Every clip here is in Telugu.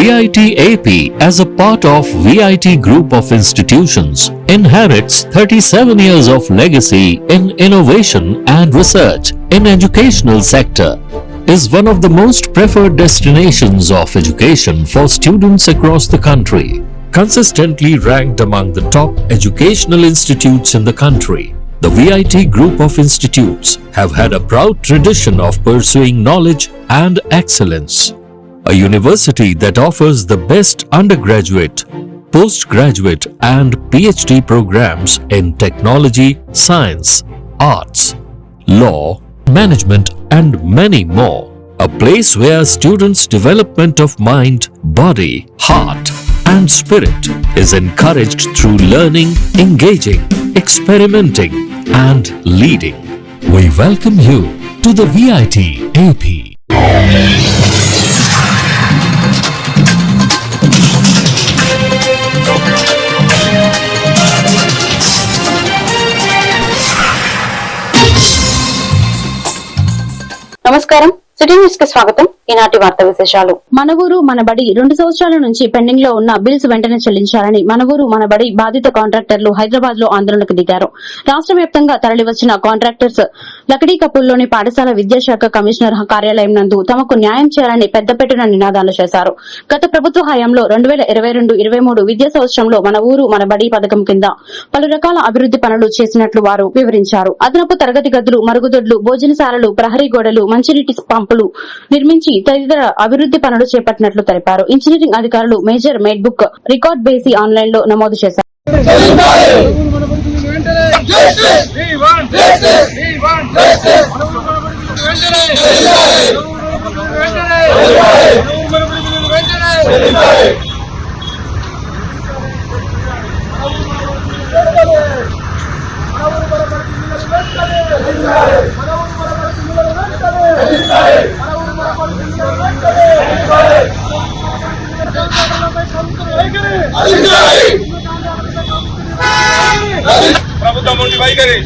VIT AP, as a part of VIT Group of Institutions, inherits 37 years of legacy in innovation and research in educational sector, is one of the most preferred destinations of education for students across the country, consistently ranked among the top educational institutes in the country. The VIT Group of Institutes have had a proud tradition of pursuing knowledge and excellence. A university that offers the best undergraduate, postgraduate and PhD programs in technology, science, arts, law, management and many more. A place where students' development of mind, body, heart and spirit is encouraged through learning, engaging, experimenting and leading. We welcome you to the VIT AP. నమస్కారం, సిటీ న్యూస్ కి స్వాగతం. ఈనాటి వార్తా విశేషాలు. మన ఊరు మన బడి 2 సంవత్సరాల నుంచి పెండింగ్ లో ఉన్న బిల్స్ వెంటనే చెల్లించాలని మన ఊరు మన బడి బాధిత కాంట్రాక్టర్లు హైదరాబాద్ లో ఆందోళనకు దిగారు. రాష్ట్ర వ్యాప్తంగా తరలివచ్చిన కాంట్రాక్టర్స్ లకడీకపూల్లోని పాఠశాల విద్యాశాఖ కమిషనర్ కార్యాలయం నందు తమకు న్యాయం చేయాలని పెద్దపెట్టున నినాదాలు చేశారు. గత ప్రభుత్వ హయాంలో 2022-23 విద్యా సంవత్సరంలో మన ఊరు మన బడి పథకం కింద పలు రకాల అభివృద్ది పనులు చేసినట్లు వారు వివరించారు. అదనపు తరగతి గదులు, మరుగుదొడ్లు, భోజనశాలలు, ప్రహరీ గోడలు, మంచినీటి పంపులు నిర్మించి తదితర అభివృద్ది పనులు చేపట్టినట్లు తెలిపారు. ఇంజనీరింగ్ అధికారులు మేజర్ మేడ్ బుక్ రికార్డ్ బేసి ఆన్లైన్ లో నమోదు చేశారు. ప్రభుత్వం నుండి వైఖరి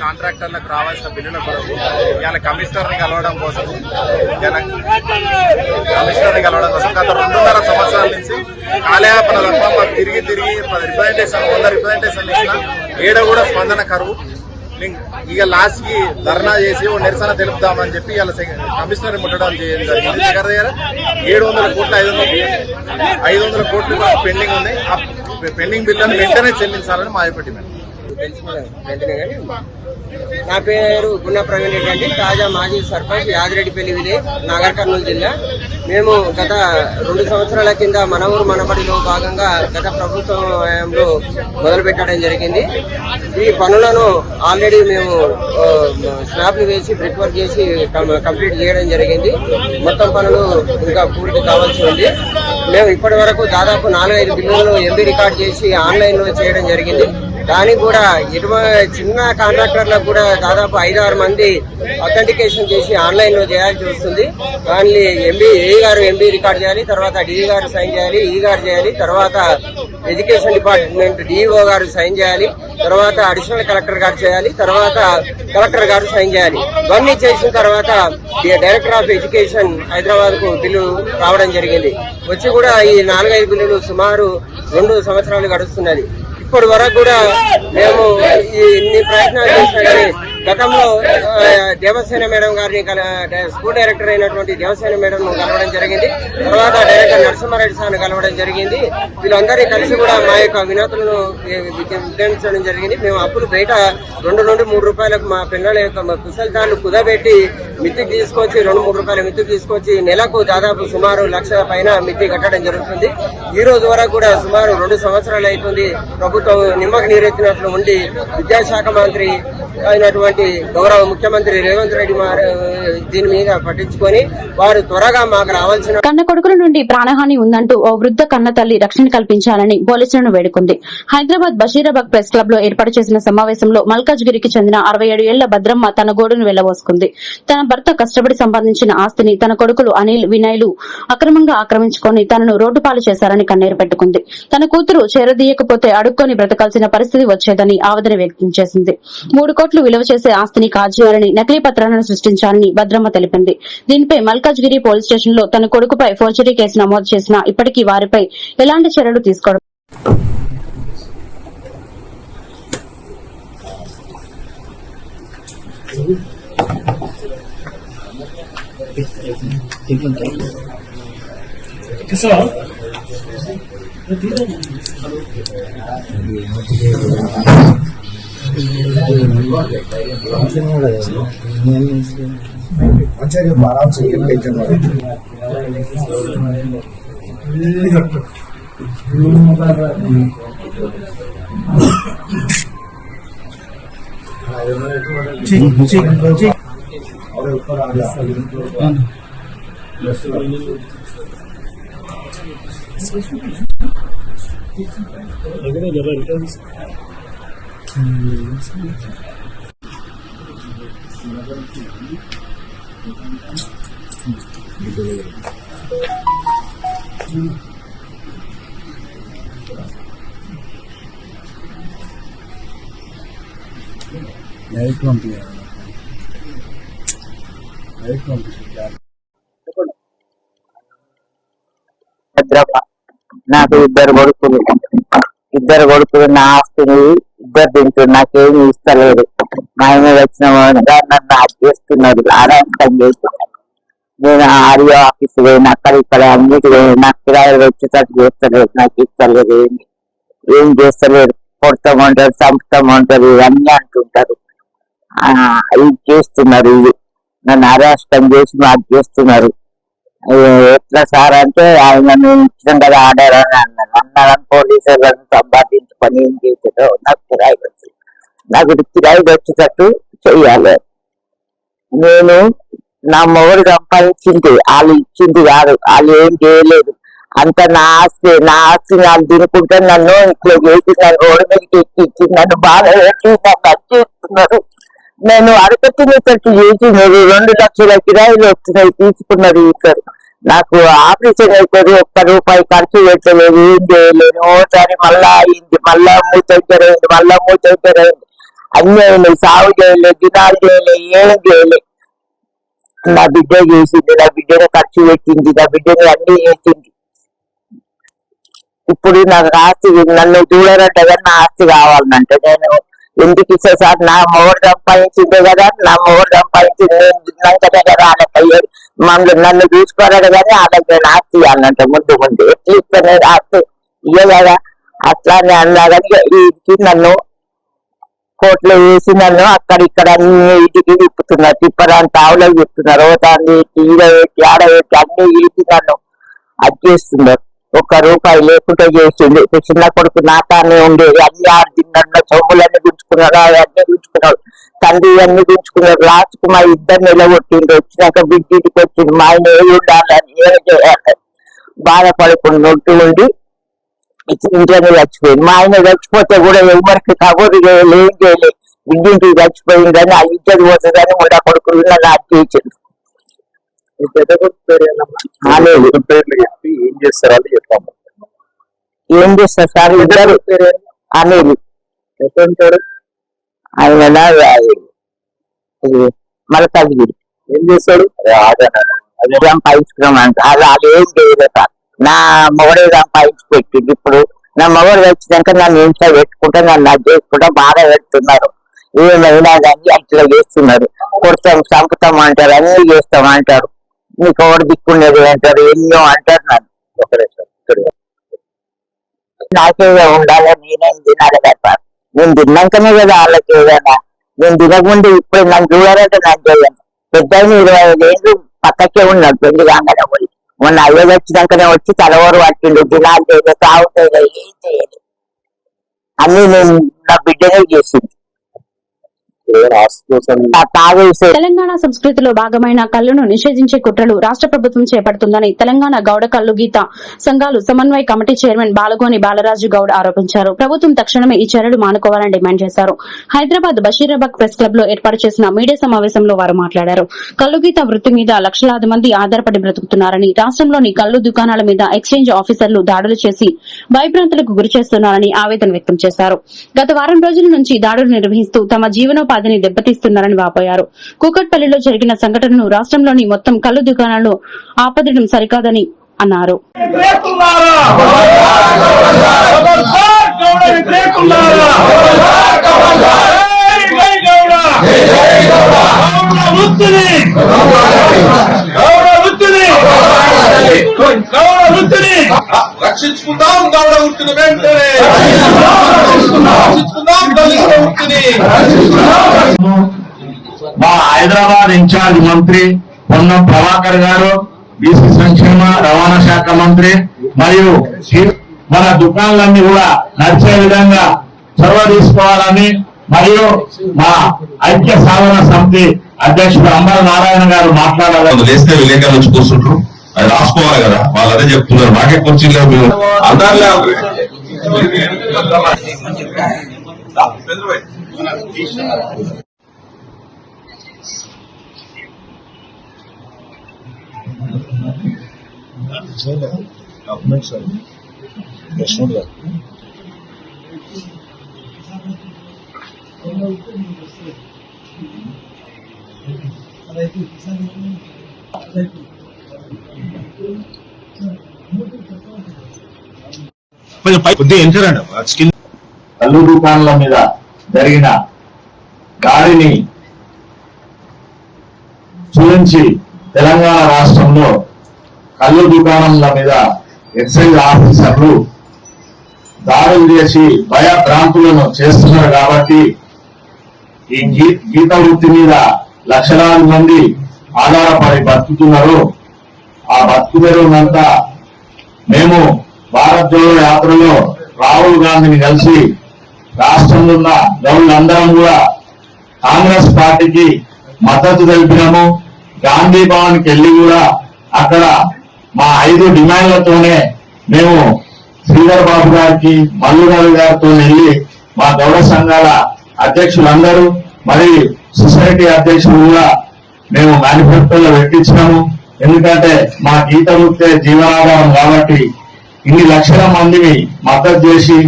కాంట్రాక్టర్లకు రావాల్సిన బిల్లుల కొరకు ఇవాళ కమిషనర్ని కలవడం కోసం గత 2.5 సంవత్సరాల నుంచి కాలయాపన తప్ప మాకు తిరిగి 100 రిప్రజెంటేషన్ ఇచ్చిన ఏడ కూడా స్పందన కరువు. ఇక లాస్ట్ కి ధర్నా చేసి ఓ నిరసన తెలుపుదామని చెప్పి ఇలా కమిషనర్ ముట్టడం జరిగింది. దగ్గర 700 కోట్లు 500 కోట్లు పెండింగ్ ఉన్నాయి. ఆ పెండింగ్ బిల్లులను వెంటనే చెల్లించాలని మాయపట్టింది. నా పేరు గున్న ప్రవీణ్ రెడ్డి అండి. తాజా మాజీ సర్పంచ్ యాదిరెడ్డిపల్లి విలేజ్, నాగర్ కర్నూలు జిల్లా. మేము గత 2 సంవత్సరాల కింద మన ఊరు మనబడిలో భాగంగా గత ప్రభుత్వం హయాంలో మొదలు పెట్టడం జరిగింది. ఈ పనులను ఆల్రెడీ మేము స్లాబ్లు వేసి బ్రిక్ వర్క్ చేసి కంప్లీట్ చేయడం జరిగింది. మొత్తం పనులు ఇంకా పూర్తి కావాల్సి ఉంది. మేము ఇప్పటి వరకు దాదాపు 4-5 బిల్లులను ఎంబీ రికార్డ్ చేసి ఆన్లైన్ లో చేయడం జరిగింది. కానీ కూడా చిన్న కాంట్రాక్టర్లకు కూడా దాదాపు 5-6 మంది అథెంటికేషన్ చేసి ఆన్లైన్ లో చేయాల్సి వస్తుంది. కానీ ఏ గారు ఎంబీ రికార్డ్ చేయాలి, తర్వాత డిఈ గారు సైన్ చేయాలి, ఈ గారు చేయాలి, తర్వాత ఎడ్యుకేషన్ డిపార్ట్మెంట్ డిఈఓ గారు సైన్ చేయాలి, తర్వాత అడిషనల్ కలెక్టర్ గారు చేయాలి, తర్వాత కలెక్టర్ గారు సైన్ చేయాలి. ఇవన్నీ చేసిన తర్వాత డైరెక్టర్ ఆఫ్ ఎడ్యుకేషన్ హైదరాబాద్ కు బిల్లు రావడం జరిగింది. వచ్చి కూడా ఈ 4-5 బిల్లులు సుమారు 2 సంవత్సరాలు గడుస్తున్నది. ఇప్పటి వరకు కూడా మేము ఇన్ని ప్రయత్నాలు చేసినా కానీ గతంలో దేవసేన మేడం గారిని స్కూల్ డైరెక్టర్ అయినటువంటి దేవసేన మేడం కలవడం జరిగింది. తర్వాత డైరెక్టర్ నరసింహారెడ్డి సార్ని కలవడం జరిగింది. వీళ్ళందరినీ కలిసి కూడా మా యొక్క వినతులను విధించడం జరిగింది. మేము అప్పులు బయట 2 నుండి 3 రూపాయలకు మా పిల్లల యొక్క కుశలతాన్ని కుదబెట్టి మిత్తికి తీసుకొచ్చి 2-3 రూపాయల మిత్తికి తీసుకొచ్చి నెలకు దాదాపు సుమారు 1,00,000 పైన మిత్తి కట్టడం జరుగుతుంది. ఈ రోజు వరకు కూడా సుమారు 2 సంవత్సరాలు అవుతుంది ప్రభుత్వం నిమ్మకు నీరెత్తినట్లు ఉండి విద్యాశాఖ మంత్రి అయినటువంటి గౌరవ ముఖ్యమంత్రి రేవంత్ రెడ్డి దీని మీద పట్టించుకొని వారు త్వరగా మాకు రావాల్సిన కన్న కొడుకుల నుండి ప్రాణహాని ఉందంటూ ఓ వృద్ధ కన్న తల్లి రక్షణ కల్పించాలని పోలీసులను వేడుకుంది. హైదరాబాద్ బషీరాబాద్ ప్రెస్ క్లబ్ లో ఏర్పాటు చేసిన సమావేశంలో మల్కాజ్గిరికి చెందిన 67 ఏళ్ల భద్రమ్మ తన గోడును వెళ్లబోసుకుంది. తన భర్త కష్టపడి సంపాదించిన ఆస్తిని తన కొడుకులు అనిల్, వినయ్లు అక్రమంగా ఆక్రమించుకొని తనను రోడ్డుపాలు చేశారని కన్నీరు పెట్టుకుంది. తన కూతురు చేరదీయకపోతే అడుక్కొని బ్రతకాల్సిన పరిస్థితి వచ్చేదని ఆవేదన వ్యక్తం చేసింది. 3 కోట్లు విలువ చేసే ఆస్తిని కాజేయాలని, నకిలీ పత్రాలను సృష్టించాలని భద్రమ్మ తెలిపింది. దీనిపై మల్కాజ్గిరి పోలీస్ స్టేషన్ లో తన కొడుకుపై ఫోర్జరీ కేసు నమోదు చేసినా ఇప్పటికీ వారిపై ఎలాంటి చర్యలు తీసుకోవడం నాకు 2 కొడుకులు. 2 కొడుకులు నా ఆస్తిని 2 తింటారు, నాకేమి ఇస్తలేదు. మా ఆయన వచ్చిన నన్ను చేస్తున్నారు, ఆరాటం చేస్తున్నారు. నేను ఆర్యో ఆఫీస్ పోయిన అక్కడ ఇక్కడ అన్నిటి నాకు కిరాయిలు వచ్చేటట్టు చేస్తలేదు, నాకు ఇస్తలేదు. ఏం చేస్తలేదు, కొడతామంటారు, చంపుతామంటారు, ఇవన్నీ అంటుంటారు. ఇది చేస్తున్నారు, ఇది నన్ను అరెస్టం చేసి మాకు చేస్తున్నారు. ఎట్లా సార్ అంటే ఆయన నేను ఇచ్చిన కదా ఆర్డర్ అని అన్నారని పోలీసులను సంపాదించుకొని ఏం చేసేదో నాకు కిరాయి వచ్చింది. నాకు కిరాయి వచ్చేటట్టు చెయ్యాలి. నేను నా మొగుడు సంపాదించింది, వాళ్ళు ఇచ్చింది కాదు, వాళ్ళు ఏం చేయలేదు. అంత నా ఆస్తి నాకు తినుకుంటే నన్ను ఇట్లా చేసి నన్ను రోడ్డు మీదకి ఎక్కించి నన్ను బాగా పెట్టి నన్ను చేస్తున్నారు. నేను అడగతినేటట్టు చేసి మీరు 2 లక్షల కిరాయిలు వస్తున్నాయి తీసుకున్నారు. ఇక్కడ నాకు ఆపరేషన్ అవుతుంది, 1 రూపాయి ఖర్చు పెట్టలేదు, ఏం చేయలేదు. ఓసారి మళ్ళా అయింది, మళ్ళా మూతైపోయింది, మళ్ళా మూతైపోయింది. అన్ని అయినాయి, సాగు చేయలేదు, దినాలు చేయలేదు, ఏం చేయలేదు. నా బిడ్డ చేసింది, నా బిడ్డను ఖర్చు పెట్టింది, నా బిడ్డని అన్ని చేసింది. ఇప్పుడు నాకు ఆస్తి నన్ను చూడరంటగా నా ఆస్తి కావాలంటే నేను ఎందుకు ఇస్తా సార్? నా మొగుడు సంపాదించిందే కదా, నా మొగుడు సంపాదించింది నేను తిన్నాక కదా వాళ్ళకయ్యాడు. మమ్మల్ని నన్ను చూసుకోరాడు కానీ వాళ్ళకి నేను ఆస్తి ఇవ్వాలంటే ముందు ఎట్లా ఇస్తాను ఆస్తి ఇయ్యగదా? అట్లానే అన్నా కానీ వీటికి నన్ను కోర్టులో వేసి నన్ను అక్కడ ఇక్కడ అన్ని ఇంటికి తిప్పుతున్నారు, తిప్పడానికి ఆవులకు చెప్తున్నారు, దాన్ని ఈడ పెట్టి ఆడ పెట్టి అన్ని వేసి నన్ను అది చేస్తున్నారు. 1 రూపాయి లేకుండా చేసిండు. చిన్న కొడుకు నాటానే ఉండేది, అన్ని ఆడుతున్నారు, సొమ్ములన్నీ గుంచుకున్నాడు, అవన్నీ గుంచుకున్నాడు, తండ్రి అన్ని గుంచుకున్నాడు. లాస్ట్ కు మా 2 నిలబొట్టిండు. వచ్చినాక బిడ్డకి వచ్చింది. మా ఆయన ఏ ఉండాలని ఏం చేయాలని బాధపడుకుంటూ ఉండి ఇంట్లోనే చచ్చిపోయింది. మా ఆయన చచ్చిపోతే కూడా ఎవరికి కబురు చేయలేదు, ఏం చేయలేదు. బిడ్డింటికి చచ్చిపోయింది కానీ ఆ ఇద్దరు పోతుందని ఉండ కొడుకులు నాకు చేసిండు. ఏం చేస్తారు వాళ్ళు చెప్పాము? ఏం చేస్తారు సార్? ఇద్దరు అనేది ఎట్లుంటాడు ఆయన మలకాజ్గిరి. ఏం చేస్తాడు? సంపాదించుకున్నాం అంట. అది ఏం చేయలేదు సార్. నా మొగడే సంపాదించి పెట్టింది. ఇప్పుడు నా మగవాడు వచ్చినాక నన్ను ఇంట్లో పెట్టుకుంటే నన్ను అది చేసుకుంటా బాగా పెడుతున్నారు. ఏమైనా కానీ అట్లా చేస్తున్నారు. కొడతాం చంపుతాం అంటారు, అన్ని చేస్తాం అంటారు. నీకు ఒకటి దిక్కుండేది అంటారు, ఎన్నో అంటారు. నాకేదో ఉండాలి, నేనేం తినాలి కదా. నేను తిన్నాకనే కదా వాళ్ళకి ఏదైనా. నేను తినకుండా ఇప్పుడు నన్ను చూడాలంటే నాకు చేయాలి. పెద్ద 25 ఏళ్ళు పక్కకే ఉన్నాడు పెళ్లి కాగానే పోయి. మొన్న అయ్యో వచ్చినాకనే వచ్చి తలవరు పట్టిండు. దినాలు చేయలేదు, తాగుతాయి, ఏం చేయలేదు. అన్ని నేను నా బిడ్డనే చేసింది. తెలంగాణ సంస్కృతిలో భాగమైన కల్లును నిషేధించే కుట్రలు రాష్ట్ర ప్రభుత్వం చేపడుతుందని తెలంగాణ గౌడ కల్లు గీత సంఘాలు సమన్వయ కమిటీ చైర్మన్ బాలగోని బాలరాజు గౌడ్ ఆరోపించారు. ప్రభుత్వం తక్షణమే ఈ చర్యలు మానుకోవాలని డిమాండ్ చేశారు. హైదరాబాద్ బషీరాబాద్ ప్రెస్ క్లబ్ లో ఏర్పాటు చేసిన మీడియా సమావేశంలో వారు మాట్లాడారు. కల్లు గీత వృత్తి మీద లక్షలాది మంది ఆధారపడి బ్రతుకుతున్నారని, రాష్ట్రంలోని కల్లు దుకాణాల మీద ఎక్స్చేంజ్ ఆఫీసర్లు దాడులు చేసి భయభ్రాంతులకు గురి చేస్తున్నారని ఆవేదన వ్యక్తం చేశారు. గత వారం రోజుల నుంచి దాడులు నిర్వహిస్తూ తమ జీవనోపాధిని దెబ్బతీస్తున్నారని వాపోయారు. కూకట్పల్లిలో జరిగిన సంఘటనను రాష్ట్రంలోని మొత్తం కల్లు దుకాణాలు ఆపదడం సరికాదని అన్నారు. రక్షించుకుందాం గౌడ వృత్తిని, వెంటనే రక్షించుకుందాం దళిత వృత్తిని. మా హైదరాబాద్ ఇన్ఛార్జ్ మంత్రి పొన్నం ప్రభాకర్ గారు, బీసీ సంక్షేమ రవాణా శాఖ మంత్రి మరియు మన దుకాణాలన్నీ కూడా నడిచే విధంగా చొరవ తీసుకోవాలని మరియు మా ఐక్య సాధన సమితి అధ్యక్షుడు అంబర నారాయణ గారు మాట్లాడాలి. లేస్తే విలేకరులు వచ్చి కూర్చుంటారు, అది రాసుకోవాలి కదా. వాళ్ళు అదే చెప్తున్నారు, మాకే కుర్చీలో మేము అందరిలే కల్లు దుకాణాల మీద జరిగిన దాడిని చూపించి తెలంగాణ రాష్ట్రంలో కల్లు దుకాణాల మీద ఎక్సైజ్ ఆఫీసర్లు దాడులు చేసి భయభ్రాంతులను చేస్తున్నారు. కాబట్టి ఈ గీత వృత్తి మీద లక్షలాది మంది ఆధారపడి బతుకుతున్నారు. ఆ బతుకు తెరువునంతా మేము భారత్ జోడో యాత్రలో రాహుల్ గాంధీని కలిసి రాష్ట్రంలో ఉన్న గౌరులందరం కూడా కాంగ్రెస్ పార్టీకి మద్దతు తెలిపినాము. గాంధీ భవన్ కి వెళ్లి కూడా అక్కడ మా 5 డిమాండ్లతోనే మేము శ్రీధర్ బాబు గారికి, మల్లు రవి గారితో వెళ్లి మా గౌడ సంఘాల అధ్యక్షులందరూ మరి సొసైటీ అధ్యక్షులు కూడా మేము మేనిఫెస్టోలో పెట్టించినాము. ఎందుకంటే మా గీత వృత్తే జీవనాధారం కాబట్టి ఇన్ని లక్షల మందిని మద్దతు చేసి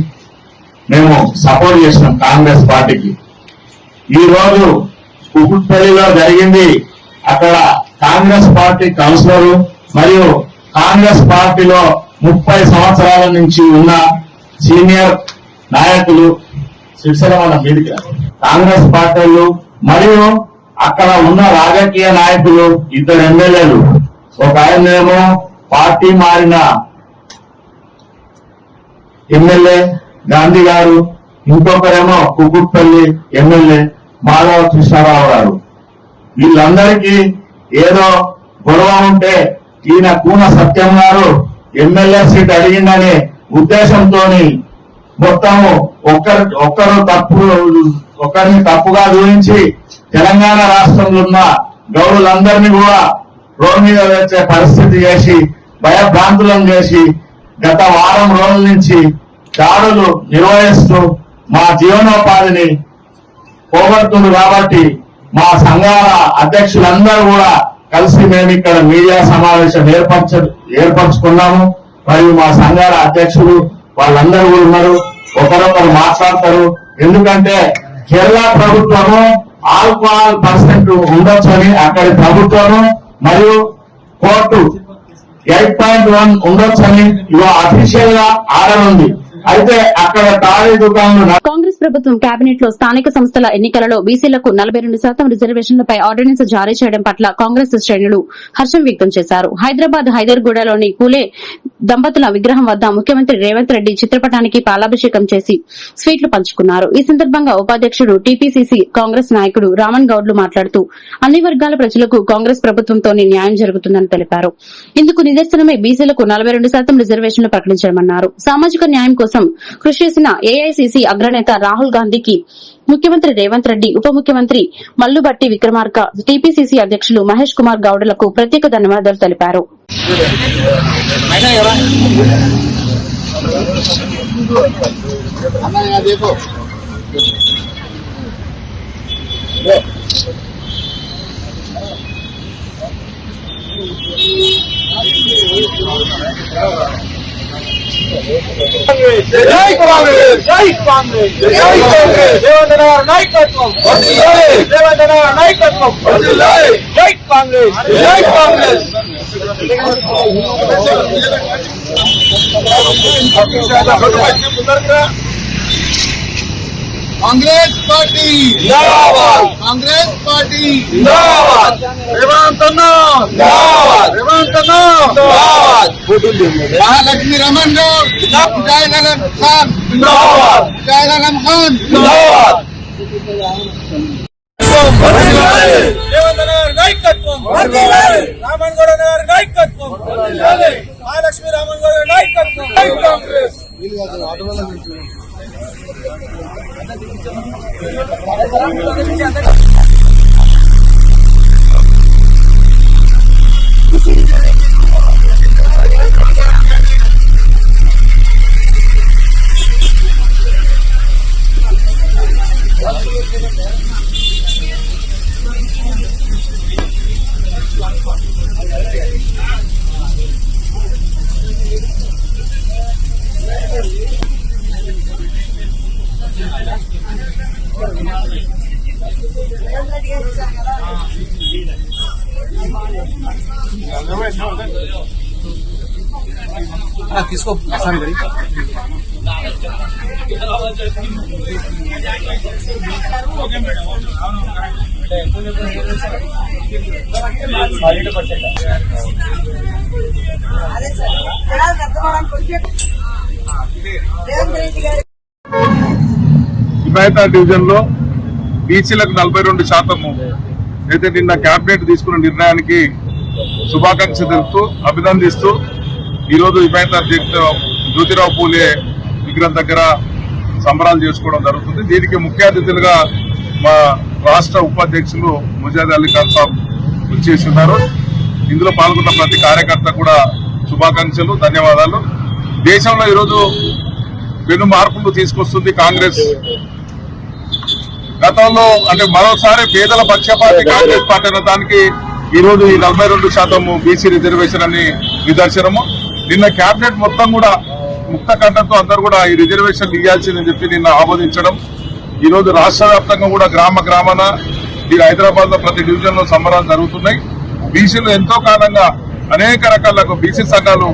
మేము సపోర్ట్ చేసినాం కాంగ్రెస్ పార్టీకి. ఈ రోజు కుకుట్పల్లిలో జరిగింది. అక్కడ కాంగ్రెస్ పార్టీ కౌన్సిలర్ మరియు కాంగ్రెస్ పార్టీలో 30 సంవత్సరాల నుంచి ఉన్న సీనియర్ నాయకులు శిక్షణ మీదికి కాంగ్రెస్ పార్టీలు మరియు అక్కడ ఉన్న రాజకీయ నాయకులు 2 ఎమ్మెల్యేలు, ఒక ఆయనేమో పార్టీ మారిన ఎమ్మెల్యే గాంధీ గారు, ఇంకొకరేమో కుకుట్పల్లి ఎమ్మెల్యే మాధవ కృష్ణారావు గారు. వీళ్ళందరికీ ఏదో గొడవ ఉంటే ఈయన కూన సత్యం గారు ఎమ్మెల్యే సీట్ అడిగిందనే ఉద్దేశంతో మొత్తము ఒకరిని తప్పుగా చూపించి తెలంగాణ రాష్ట్రంలో ఉన్న గౌరులందరినీ కూడా రోడ్డు మీద వచ్చే పరిస్థితి చేసి భయభ్రాంతులను చేసి గత వారం రోజుల నుంచి దాడులు నిర్వహిస్తూ మా జీవనోపాధిని పోగొడుతుంది. కాబట్టి మా సంఘాల అధ్యక్షులందరూ కూడా కలిసి మేము ఇక్కడ మీడియా సమావేశం ఏర్పరచుకున్నాము. మరియు మా సంఘాల అధ్యక్షులు వాళ్ళందరూ కూడా ఉన్నారు, ఒకరొకరు మాట్లాడతారు. ఎందుకంటే కేరళ ప్రభుత్వము ఆల్కహాల్ పర్సెంట్ ఉండొచ్చని అక్కడి ప్రభుత్వము మరియు కోర్టు 8.1 ఉండొచ్చని అఫీషియల్ గా ఆర్డర్ ఉంది. అయితే అక్కడ తాళి దుకాణంలో కాంగ్రెస్ ప్రభుత్వం కేబినెట్ లో స్థానిక సంస్థల ఎన్నికలలో బీసీలకు 42% రిజర్వేషన్లపై ఆర్డినెన్స్ జారీ చేయడం పట్ల కాంగ్రెస్ శ్రేణులు హర్షం వ్యక్తం చేశారు. హైదరాబాద్ హైదర్గూడలోని కూలే దంపతుల విగ్రహం వద్ద ముఖ్యమంత్రి రేవంత్ రెడ్డి చిత్రపటానికి పాలాభిషేకం చేసి స్వీట్లు పంచుకున్నారు. ఈ సందర్భంగా ఉపాధ్యకుడు టీపీసీసీ కాంగ్రెస్ నాయకుడు రామన్ గౌడ్లు మాట్లాడుతూ అన్ని వర్గాల ప్రజలకు కాంగ్రెస్ ప్రభుత్వంతోనే న్యాయం జరుగుతుందని తెలిపారు. ఇందుకు నిదర్శనమే బీసీలకు 42% రిజర్వేషన్లు ప్రకటించడమన్నారు. సామాజిక న్యాయం కోసం కృషి చేసిన ఏఐసీసీ అగ్రనేత రాహుల్ గాంధీకి ముఖ్యమంత్రి రేవంత్ రెడ్డి, ఉప ముఖ్యమంత్రి మల్లుబట్టి విక్రమార్క, టీపీసీసీ అధ్యకులు మహేష్ కుమార్ గౌడ్లకు ప్రత్యేక ధన్యవాదాలు తెలిపారు. జై కాంగ్రెస్, జై కాంగ్రెస్, జై కాంగ్రెస్. రేవంత్ నాయకత్వం, రేవంత్ నాయకత్వం, జై కాంగ్రెస్, జై కాంగ్రెస్. కాంగ్రెస్ పార్టీ జిందాబాద్, కాంగ్రెస్ పార్టీ జిందాబాద్. రేవంత్ అన్న జిందాబాద్, రేవంత్ అన్న జిందాబాద్. మహాలక్ష్మి రమణ్ గౌడ్ ముజాహిద్ ఆలం ఖాన్ జిందాబాద్, ముజాహిద్ ఆలం ఖాన్ జిందాబాద్. రేవంత్ అన్న నాయకత్వం, రామన్ గౌడ్ అన్న నాయకత్వం, మహాలక్ష్మి రామన్ గౌడ్ నాయకత్వం, జై కాంగ్రెస్. తీసుకో సారీ గడి హిమాయత్ డివిజన్ లో బీసీలకు 42% అయితే నిన్న కేబినెట్ తీసుకున్న నిర్ణయానికి శుభాకాంక్షలు తెలుపుతూ అభినందిస్తూ ఈరోజు హిమాయత్ జ్యోతిరావు పూలే విగ్రహం దగ్గర సంబరాలు చేసుకోవడం జరుగుతుంది. దీనికి ముఖ్య అతిథులుగా మా రాష్ట్ర ఉపాధ్యక్షులు ముజాహిద్ అలీ ఖాన్ సాబ్ వచ్చేస్తున్నారు. ఇందులో పాల్గొన్న ప్రతి కార్యకర్త కూడా శుభాకాంక్షలు, ధన్యవాదాలు. దేశంలో ఈరోజు పెను మార్పులు తీసుకొస్తుంది కాంగ్రెస్. గతంలో అంటే మరోసారి పేదల పక్షపాతి కాంగ్రెస్ పార్టీ అన్న దానికి ఈరోజు ఈ 42% బీసీ రిజర్వేషన్ అని నిదర్శనము. నిన్న కేబినెట్ మొత్తం కూడా ముక్త కంఠంతో అందరూ కూడా ఈ రిజర్వేషన్ ఇవ్వాల్సిందని చెప్పి నిన్న ఆమోదించడం. ఈరోజు రాష్ట్ర వ్యాప్తంగా కూడా గ్రామాన ఈ హైదరాబాద్ లో ప్రతి డివిజన్ లో సంబరాలు జరుగుతున్నాయి. బీసీలు ఎంతో కాలంగా అనేక రకాల బీసీ సంఘాలు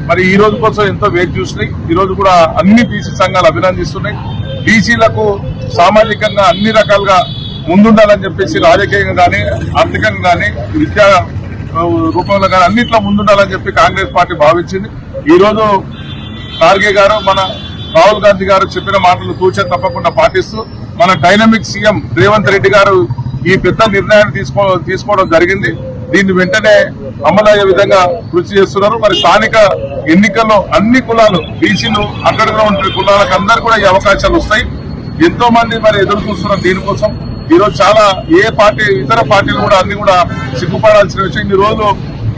మరి ఈ రోజు కోసం ఎంతో వేచి చూసినాయి. ఈ రోజు కూడా అన్ని బీసీ సంఘాలు అభినందిస్తున్నాయి. బీసీలకు సామాజికంగా అన్ని రకాలుగా ముందుండాలని చెప్పేసి రాజకీయంగా కానీ, ఆర్థికంగా కానీ, విద్యా రూపంలో కానీ అన్నిట్లో ముందుండాలని చెప్పి కాంగ్రెస్ పార్టీ భావించింది. ఈ రోజు ఖార్గే గారు, మన రాహుల్ గాంధీ గారు చెప్పిన మాటలు తూచే తప్పకుండా పాటిస్తూ మన డైనమిక్ సీఎం రేవంత్ రెడ్డి గారు ఈ పెద్ద నిర్ణయాన్ని తీసుకోవడం జరిగింది. దీన్ని వెంటనే అమలయ్యే విధంగా కృషి చేస్తున్నారు. మరి స్థానిక ఎన్నికల్లో అన్ని కులాలు, బీసీలు, అక్కడలో ఉండే కులాలకు అందరూ కూడా ఈ అవకాశాలు వస్తాయి. ఎంతో మంది మరి ఎదురు చూస్తున్నారు దీనికోసం. ఈరోజు చాలా ఇతర పార్టీలు కూడా అన్ని కూడా సిగ్గుపడాల్సిన విషయం. ఈ రోజు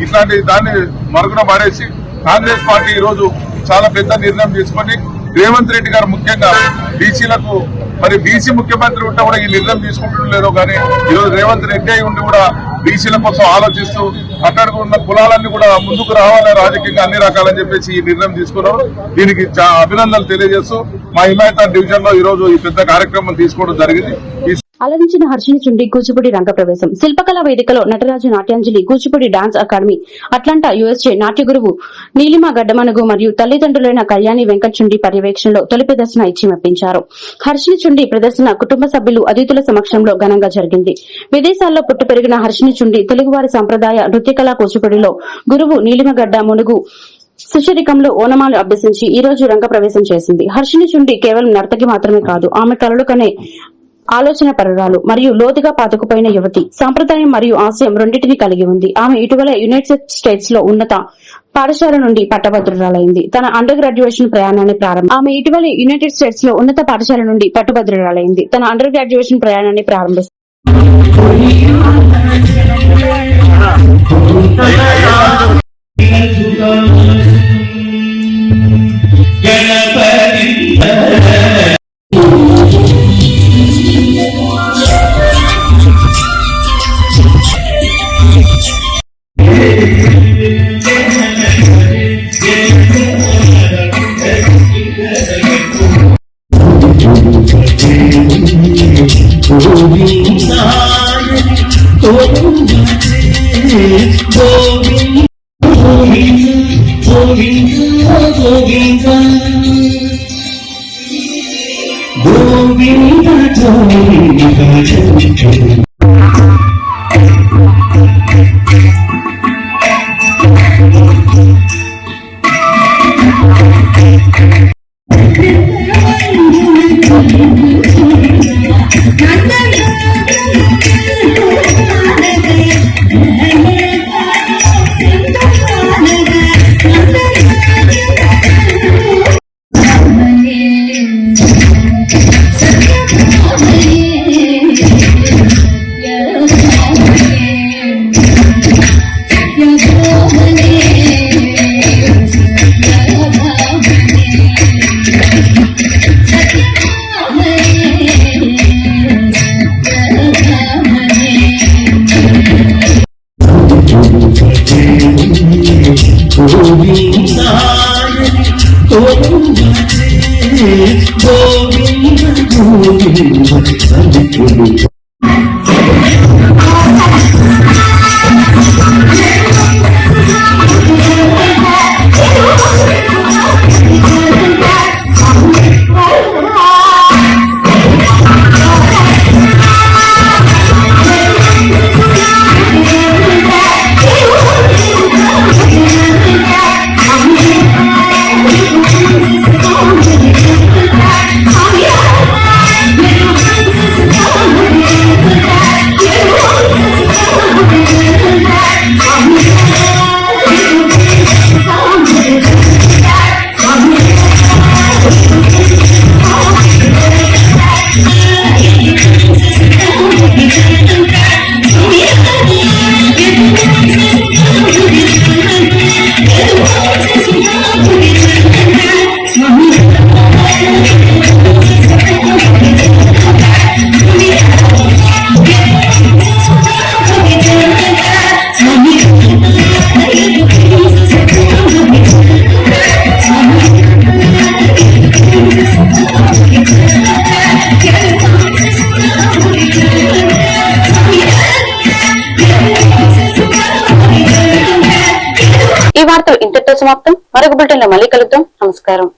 ఇట్లాంటి దాన్ని మరుగున పడేసి కాంగ్రెస్ పార్టీ ఈ రోజు చాలా పెద్ద నిర్ణయం తీసుకొని రేవంత్ రెడ్డి గారు ముఖ్యంగా బీసీలకు మరి బీసీ ముఖ్యమంత్రి ఉంటే కూడా ఈ నిర్ణయం తీసుకుంటూ లేదో కానీ ఈరోజు రేవంత్ రెడ్డి అయి ఉండి కూడా బీసీల కోసం ఆలోచిస్తూ అక్కడ ఉన్న కులాలన్నీ కూడా ముందుకు రావాలని రాజకీయంగా అన్ని రకాలని చెప్పేసి ఈ నిర్ణయం తీసుకున్నారు. దీనికి అభినందనలు తెలియజేస్తూ మా హిమాయత్ డివిజన్ లో ఈ రోజు ఈ పెద్ద కార్యక్రమం తీసుకోవడం జరిగింది. అలరించిన హర్షిని చుండి కూచిపూడి రంగప్రవేశం. శిల్పకళా వేదికలో Nataraju Natyanjali Kuchipudi dance academy Atlanta USA నాట్య గురువు నీలిమ గడ్డమనుగు మరియు తల్లిదండ్రులైన కళ్యాణి వెంకట్ చుండి పర్యవేక్షణలో తొలి ప్రదర్శన ఇచ్చి మెప్పించారు. హర్షిని చుండి ప్రదర్శన కుటుంబ సభ్యులు అతిథుల సమక్షంలో ఘనంగా జరిగింది. విదేశాల్లో పుట్టి పెరిగిన హర్షిని చుండి తెలుగువారి సంప్రదాయ నృత్యకళా కూచిపూడిలో గురువు నీలిమ గడ్డ మునుగు సుశరికంలో ఓనమాలు అభ్యసించి ఈ రోజు రంగప్రవేశం చేసింది. హర్షిని చుండి కేవలం నర్తకి మాత్రమే కాదు, ఆమె కలలు కనే ఆలోచన పరురాలు మరియు లోతుగా పాతుకుపోయిన యువతి. సంప్రదాయం మరియు ఆశయం రెండింటినీ కలిగి ఉంది. ఆమె ఇటీవల యునైటెడ్ స్టేట్స్ లో ఉన్నత పాఠశాల నుండి పట్టభద్రురాలైంది. తన అండర్ గ్రాడ్యుయేషన్ ప్రయాణాన్ని ప్రారంభిస్తుంది. ఈ వార్తలు ఇంతటితో సమాప్తం. మరొక బులెటిన్ లో మళ్ళీ కలుద్దాం. నమస్కారం.